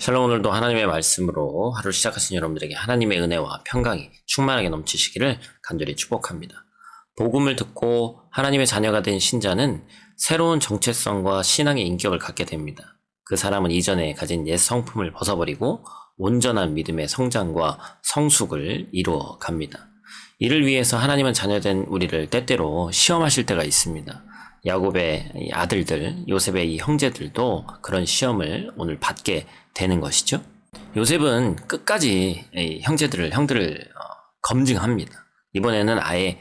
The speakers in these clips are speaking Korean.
샬롬. 오늘도 하나님의 말씀으로 하루 시작하신 여러분들에게 하나님의 은혜와 평강이 충만하게 넘치시기를 간절히 축복합니다. 복음을 듣고 하나님의 자녀가 된 신자는 새로운 정체성과 신앙의 인격을 갖게 됩니다. 그 사람은 이전에 가진 옛 성품을 벗어버리고 온전한 믿음의 성장과 성숙을 이루어 갑니다. 이를 위해서 하나님은 자녀된 우리를 때때로 시험하실 때가 있습니다. 야곱의 이 아들들, 요셉의 이 형제들도 그런 시험을 오늘 받게 되는 것이죠. 요셉은 끝까지 형들을 검증합니다. 이번에는 아예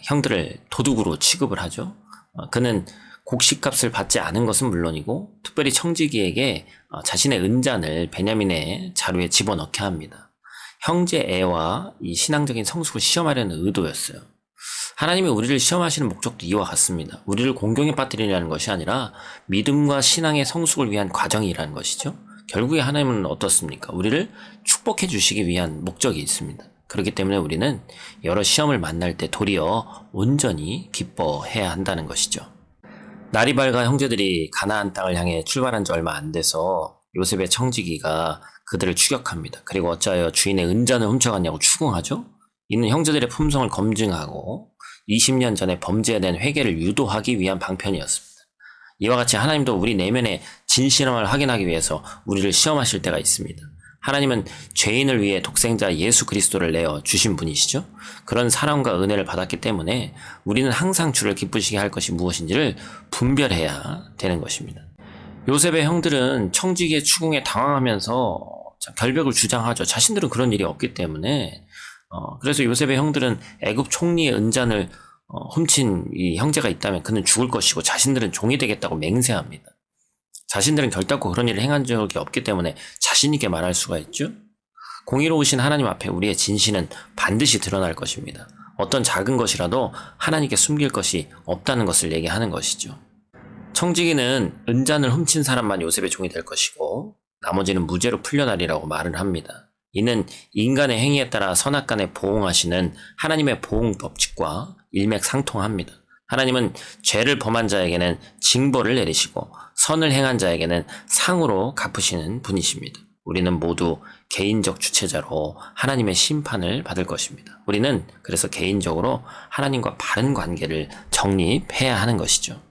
형들을 도둑으로 취급을 하죠. 그는 곡식값을 받지 않은 것은 물론이고 특별히 청지기에게 자신의 은잔을 베냐민의 자루에 집어넣게 합니다. 형제 애와 이 신앙적인 성숙을 시험하려는 의도였어요. 하나님이 우리를 시험하시는 목적도 이와 같습니다. 우리를 공경에 빠뜨리려는 것이 아니라 믿음과 신앙의 성숙을 위한 과정이라는 것이죠. 결국에 하나님은 어떻습니까? 우리를 축복해 주시기 위한 목적이 있습니다. 그렇기 때문에 우리는 여러 시험을 만날 때 도리어 온전히 기뻐해야 한다는 것이죠. 날이 밝아 형제들이 가나안 땅을 향해 출발한 지 얼마 안 돼서 요셉의 청지기가 그들을 추격합니다. 그리고 어찌하여 주인의 은잔을 훔쳐갔냐고 추궁하죠. 이는 형제들의 품성을 검증하고 20년 전에 범죄에 대한 회개를 유도하기 위한 방편이었습니다. 이와 같이 하나님도 우리 내면의 진실함을 확인하기 위해서 우리를 시험하실 때가 있습니다. 하나님은 죄인을 위해 독생자 예수 그리스도를 내어 주신 분이시죠. 그런 사랑과 은혜를 받았기 때문에 우리는 항상 주를 기쁘시게 할 것이 무엇인지를 분별해야 되는 것입니다. 요셉의 형들은 청지기의 추궁에 당황하면서 결백을 주장하죠. 자신들은 그런 일이 없기 때문에. 그래서 요셉의 형들은 애굽 총리의 은잔을 훔친 이 형제가 있다면 그는 죽을 것이고 자신들은 종이 되겠다고 맹세합니다. 자신들은 결단코 그런 일을 행한 적이 없기 때문에 자신 있게 말할 수가 있죠. 공의로우신 하나님 앞에 우리의 진실은 반드시 드러날 것입니다. 어떤 작은 것이라도 하나님께 숨길 것이 없다는 것을 얘기하는 것이죠. 청지기는 은잔을 훔친 사람만 요셉의 종이 될 것이고 나머지는 무죄로 풀려나리라고 말을 합니다. 이는 인간의 행위에 따라 선악간에 보응하시는 하나님의 보응 법칙과 일맥상통합니다. 하나님은 죄를 범한 자에게는 징벌을 내리시고 선을 행한 자에게는 상으로 갚으시는 분이십니다. 우리는 모두 개인적 주체자로 하나님의 심판을 받을 것입니다. 우리는 그래서 개인적으로 하나님과 바른 관계를 정립해야 하는 것이죠.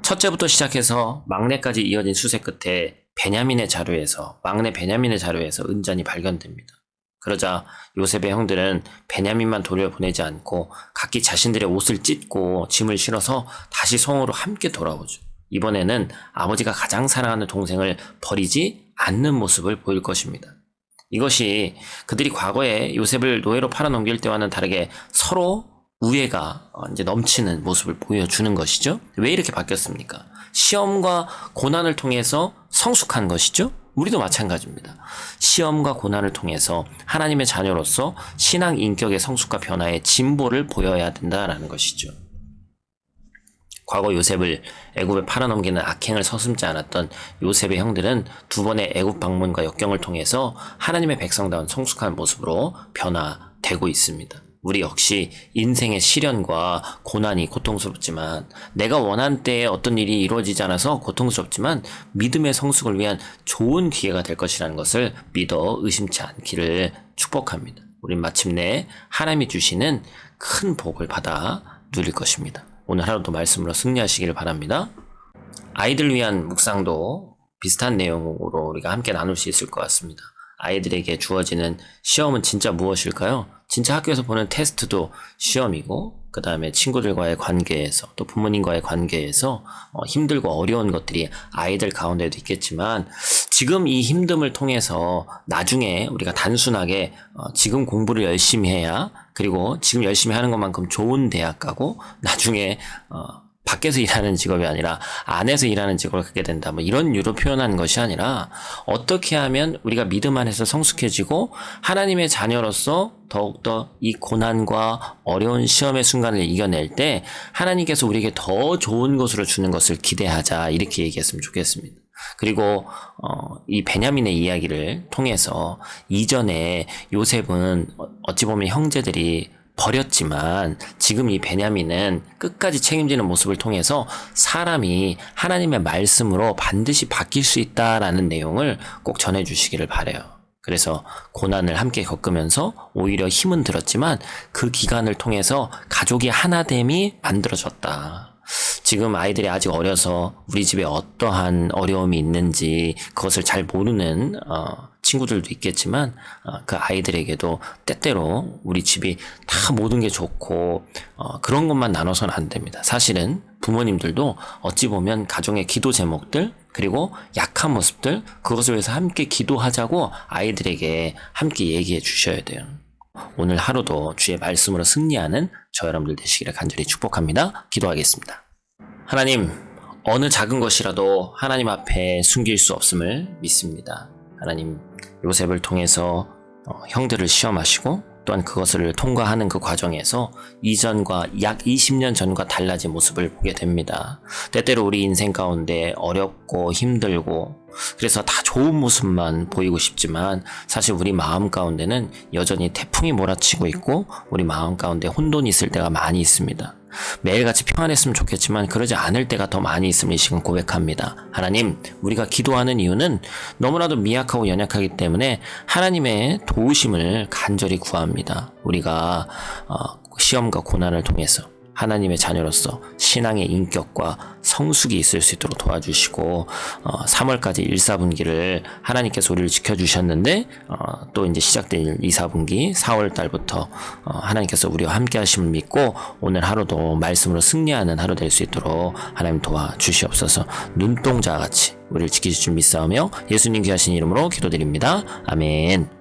첫째부터 시작해서 막내까지 이어진 수세 끝에 막내 베냐민의 자루에서 은잔이 발견됩니다. 그러자 요셉의 형들은 베냐민만 돌려보내지 않고 각기 자신들의 옷을 찢고 짐을 실어서 다시 성으로 함께 돌아오죠. 이번에는 아버지가 가장 사랑하는 동생을 버리지 않는 모습을 보일 것입니다. 이것이 그들이 과거에 요셉을 노예로 팔아넘길 때와는 다르게 서로 우애가 이제 넘치는 모습을 보여주는 것이죠. 왜 이렇게 바뀌었습니까? 시험과 고난을 통해서 성숙한 것이죠. 우리도 마찬가지입니다. 시험과 고난을 통해서 하나님의 자녀로서 신앙 인격의 성숙과 변화의 진보를 보여야 된다라는 것이죠. 과거 요셉을 애굽에 팔아넘기는 악행을 서슴지 않았던 요셉의 형들은 두 번의 애굽 방문과 역경을 통해서 하나님의 백성다운 성숙한 모습으로 변화되고 있습니다. 우리 역시 인생의 시련과 고난이 고통스럽지만 내가 원한 때에 어떤 일이 이루어지지 않아서 고통스럽지만 믿음의 성숙을 위한 좋은 기회가 될 것이라는 것을 믿어 의심치 않기를 축복합니다. 우린 마침내 하나님이 주시는 큰 복을 받아 누릴 것입니다. 오늘 하루도 말씀으로 승리하시기를 바랍니다. 아이들 위한 묵상도 비슷한 내용으로 우리가 함께 나눌 수 있을 것 같습니다. 아이들에게 주어지는 시험은 진짜 무엇일까요? 진짜 학교에서 보는 테스트도 시험이고 그 다음에 친구들과의 관계에서 또 부모님과의 관계에서 힘들고 어려운 것들이 아이들 가운데도 있겠지만 지금 이 힘듦을 통해서 나중에 우리가 단순하게 지금 공부를 열심히 해야 그리고 지금 열심히 하는 것만큼 좋은 대학 가고 나중에 밖에서 일하는 직업이 아니라 안에서 일하는 직업을 갖게 된다. 뭐 이런 유로 표현하는 것이 아니라 어떻게 하면 우리가 믿음 안에서 성숙해지고 하나님의 자녀로서 더욱더 이 고난과 어려운 시험의 순간을 이겨낼 때 하나님께서 우리에게 더 좋은 것으로 주는 것을 기대하자. 이렇게 얘기했으면 좋겠습니다. 그리고 이 베냐민의 이야기를 통해서 이전에 요셉은 어찌 보면 형제들이 버렸지만 지금 이 베냐민은 끝까지 책임지는 모습을 통해서 사람이 하나님의 말씀으로 반드시 바뀔 수 있다라는 내용을 꼭 전해주시기를 바라요. 그래서 고난을 함께 겪으면서 오히려 힘은 들었지만 그 기간을 통해서 가족이 하나됨이 만들어졌다. 지금 아이들이 아직 어려서 우리 집에 어떠한 어려움이 있는지 그것을 잘 모르는 친구들도 있겠지만 그 아이들에게도 때때로 우리 집이 다 모든 게 좋고 그런 것만 나눠서는 안 됩니다. 사실은 부모님들도 어찌 보면 가정의 기도 제목들 그리고 약한 모습들 그것을 위해서 함께 기도하자고 아이들에게 함께 얘기해 주셔야 돼요. 오늘 하루도 주의 말씀으로 승리하는 저 여러분들 되시기를 간절히 축복합니다. 기도하겠습니다. 하나님, 어느 작은 것이라도 하나님 앞에 숨길 수 없음을 믿습니다. 하나님, 요셉을 통해서 형들을 시험하시고 또한 그것을 통과하는 그 과정에서 이전과 약 20년 전과 달라진 모습을 보게 됩니다. 때때로 우리 인생 가운데 어렵고 힘들고 그래서 다 좋은 모습만 보이고 싶지만 사실 우리 마음 가운데는 여전히 태풍이 몰아치고 있고 우리 마음 가운데 혼돈이 있을 때가 많이 있습니다. 매일같이 평안했으면 좋겠지만 그러지 않을 때가 더 많이 있음을 이 시간 고백합니다. 하나님, 우리가 기도하는 이유는 너무나도 미약하고 연약하기 때문에 하나님의 도우심을 간절히 구합니다. 우리가 시험과 고난을 통해서 하나님의 자녀로서 신앙의 인격과 성숙이 있을 수 있도록 도와주시고 3월까지 1, 4분기를 하나님께서 우리를 지켜주셨는데 또 이제 시작된 2, 4분기 4월 달부터 하나님께서 우리와 함께 하심을 믿고 오늘 하루도 말씀으로 승리하는 하루 될 수 있도록 하나님 도와주시옵소서. 눈동자같이 우리를 지키실 줄 믿사오며 예수님 귀하신 이름으로 기도드립니다. 아멘.